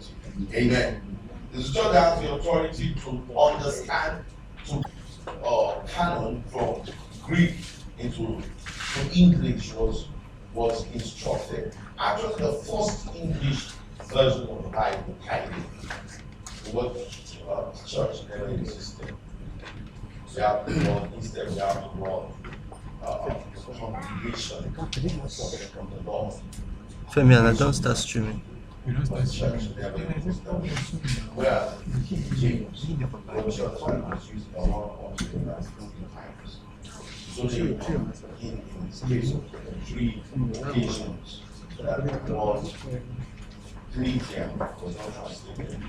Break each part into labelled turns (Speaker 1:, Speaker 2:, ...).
Speaker 1: authority. Amen. The church has the authority to understand, to canon from Greek into English was instructed. Actually, the first English version of the Bible, Title, the word church never existed. We have the word, instead we have the word congregation from the Lord.
Speaker 2: Femiana, don't start streaming.
Speaker 1: But church never existed. Whereas King James, the church was used a lot of times. So they in this case of 3 occasions that the word ecclesia was not translated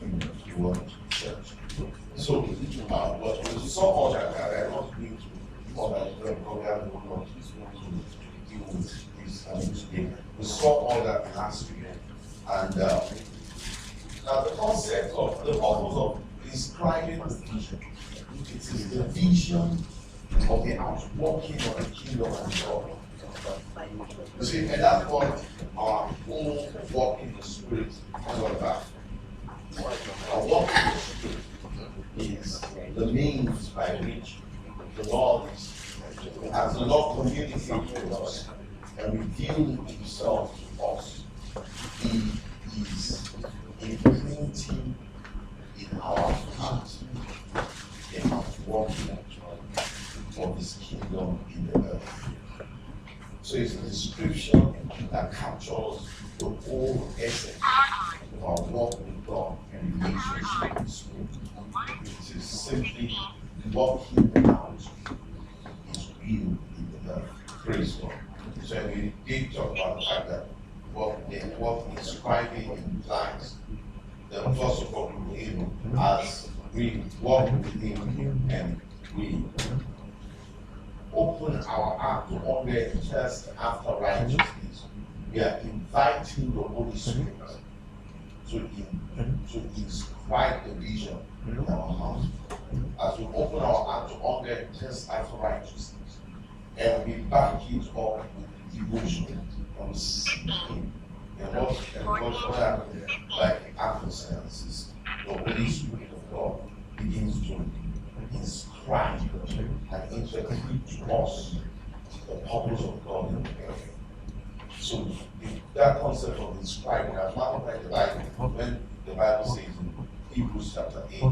Speaker 1: in the word church. So, but we saw all that, I not going to all that, probably I will not deal with this today. We saw all that last week. And now the concept of the purpose of describing the vision, it is the vision of the outworking of the kingdom of God. You see, and that's what our whole walk in the Spirit is all about. Our walk in the Spirit is the means by which the Lord has the Lord communicates with us and reveal himself to us. He is imprinting in our hearts the outworking of his kingdom in the earth. So it's a description that captures the whole essence of our walk with God and relationship with Spirit. It is simply walking out his will in the earth. Praise God. So we did talk about the fact that what describing implies the first of all as we walk with him and we open our heart to hunger and thirst after righteousness. We are inviting the Holy Spirit to inscribe the vision in our hearts. As we open our heart to hunger and thirst after righteousness, and we back it up with devotion and seeking. And what happens like adversaries is the Holy Spirit of God begins to inscribe and interpret to us the purpose of God in the earth. So that concept of inscribing, as matter of fact, the Bible, when the Bible says in Hebrews chapter 8,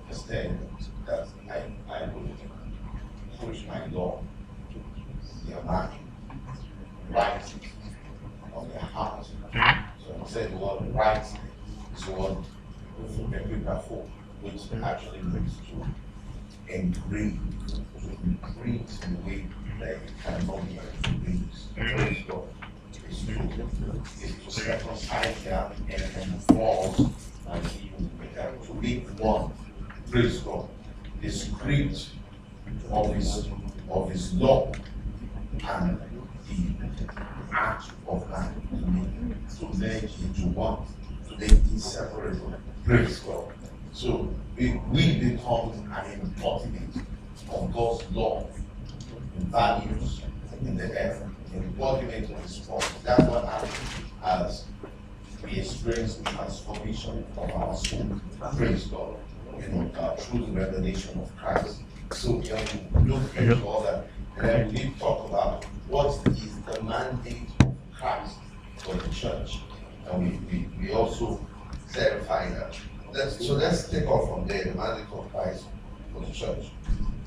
Speaker 1: verse 10, that I will push my law in their mind, write it on their heart. So I said the word write is the word which actually means to engrave, to imprint in a way that it cannot be erased. Praise God. It's to reconcile that and falls and even to make one. Praise God. The script of his law and the act of man to make into one, to make inseparable. Praise God. So we become an embodiment of God's law and values in the earth, an embodiment of his promise. That's what happens as we experience the transformation of our soul. Praise God. Through the revelation of Christ. So we have to look into all that. And then we need to talk about what is the mandate of Christ for the church. And we also clarify that. Let's take off from there, the mandate of Christ for the church.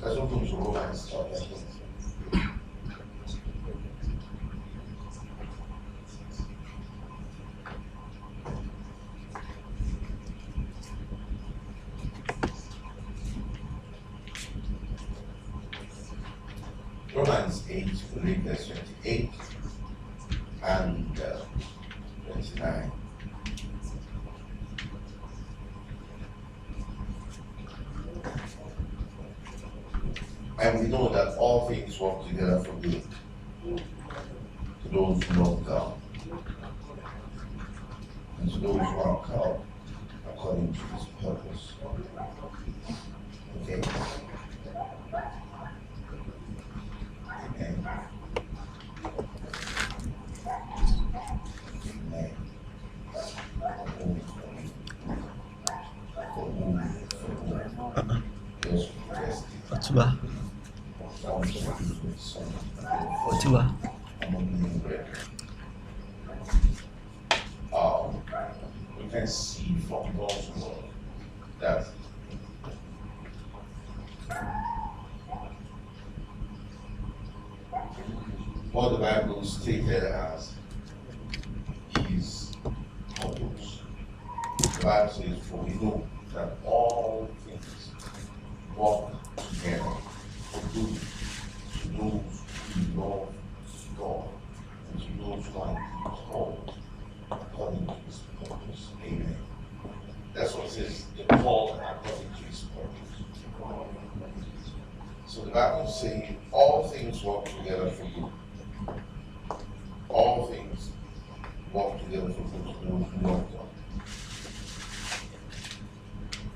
Speaker 1: Let's open to Romans chapter 8. Romans 8, we read verse 28 and 29. And we know that all things work together for good to those who love God and to those who are called according to his purpose. Okay? Amen. Amen.
Speaker 2: Otuba. Otuba.
Speaker 1: We can see from God's word that what the Bible stated as is purpose. The Bible says, for we know that all things work together for good to those who love God and to those who are called according to his purpose. Amen. That's what it says, the called according to his purpose. So the Bible is saying all things work together for good. All things work together for good to those who love God.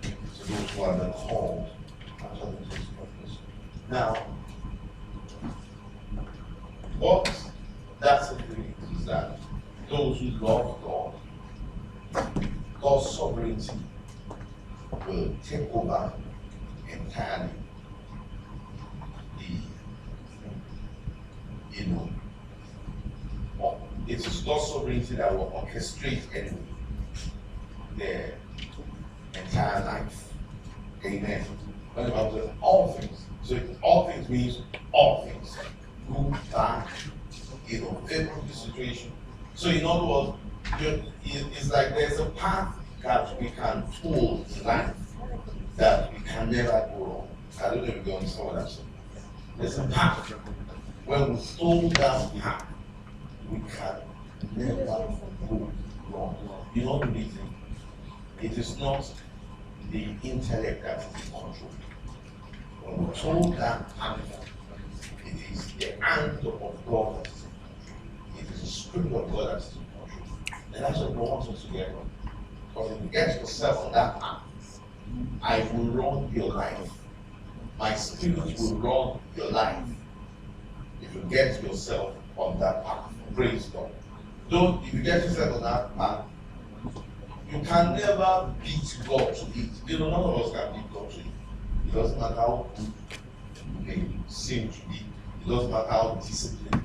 Speaker 1: To those who are then called according to his purpose. Now, what that simply means is that those who love God, God's sovereignty will take over entirely it is God's sovereignty that will orchestrate anyway their entire life. Amen. When the Bible says all things, so all things means all things. Good, bad, favorable situation. So in other words, it's like there's a path that we can follow in life that we can never go wrong. I don't know if you understand what I'm saying. There's a path. When we follow that path, we can never go wrong. You know the reason? It is not the intellect that is in control. When we follow that path, it is the hand of God that is in control. It is the Spirit of God that is in control. And that's what we want us to get on. Because if you get yourself on that path, I will run your life. My spirit will run your life. If you get yourself on that path, praise God. If you get yourself on that path, you can never beat God to it. None of us can beat God to it. It doesn't matter how good you may seem to be. It doesn't matter how disciplined.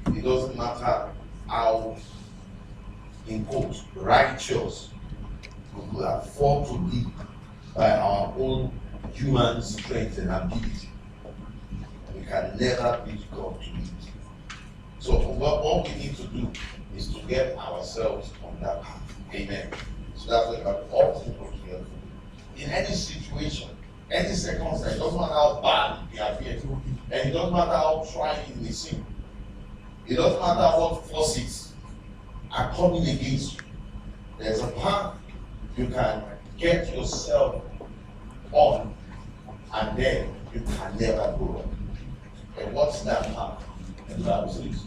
Speaker 1: It doesn't matter how, in quotes, righteous we could afford to be by our own human strength and ability. We can never beat God to it. So what we need to do is to get ourselves on that path. Amen. So that's what about all things work together. In any situation, any circumstance, it doesn't matter how bad it appears, and it doesn't matter how trying it may seem. It doesn't matter what forces are coming against you. There's a path you can get yourself on, and then you can never go wrong. And what's that path? And the Bible says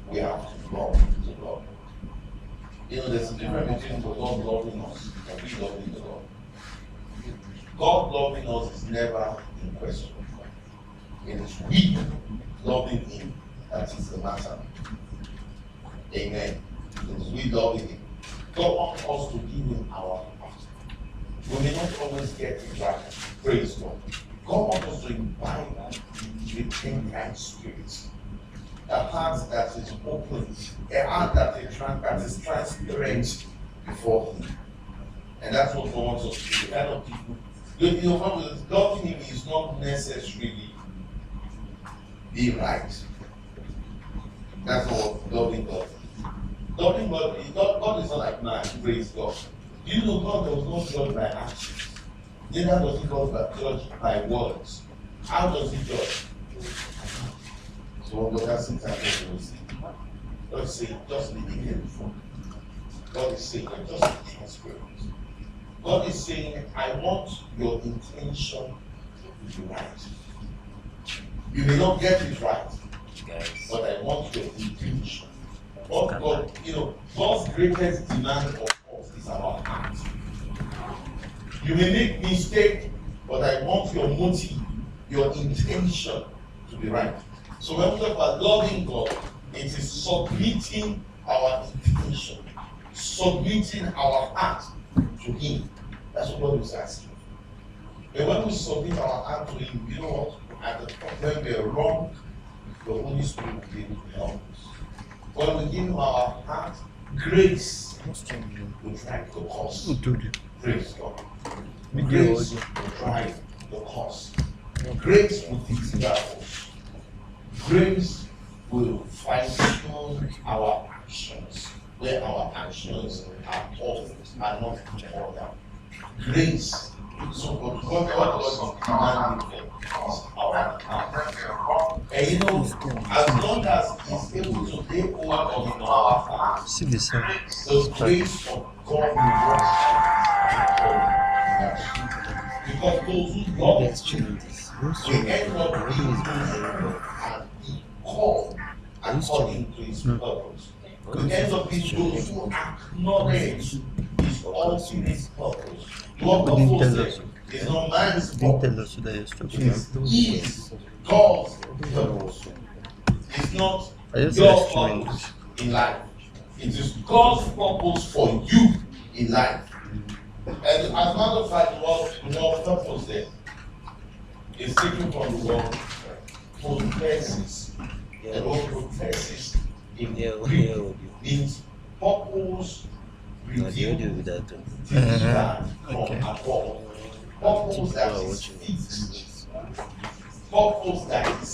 Speaker 1: we have to love the Lord. There's a difference between God loving us and we loving the Lord. God loving us is never in question. It is we loving Him that is the matter. Amen. It is we loving Him. God wants us to give Him our heart. We may not always get it right. Praise God. God wants us to imbibe the repentant spirit. A heart that is open, a heart that is transparent before Him. And that's what God wants us to do. The kind of people, loving Him is not necessarily be right. That's what loving God is. Loving God is not like man, praise God. Do you know God does not judge by actions? Neither does He judge by words. How does He judge? So what God sits at the table say, God say, just be careful. God is saying, just be transparent. God is saying, I want your intention to be right. You may not get it right, but I want your intention. God's greatest demand of us is our heart. You may make mistake, but I want your motive, your intention to be right. So when we talk about loving God, it is submitting our intention, submitting our heart to Him. That's what God is asking. And when we submit our heart to Him, you know what? at the point when we are wrong, the Holy Spirit will be able to help us. When we give Him our heart, grace will drive the cause. Praise God. Grace will drive the cause. Grace will deliver us. Grace will fine-tune our actions where our actions are off, are not in order. Grace. So what God commanded is our heart. And you know, as long as He's able to take hold of our heart,
Speaker 2: C'est des ça.
Speaker 1: the grace of God will work out. Because those who love Him will end up being and be called according to His purpose. We end up being those who acknowledge His ultimate purpose. What Paul said is not man's purpose, it is God's purpose. It's not your purpose in life. It is God's purpose for you in life. And as a matter of fact, the word purpose there is taken from the word purposes. The word purposes in Greek means purpose revealed, delivered from above. Purpose that is fixed. Purpose that is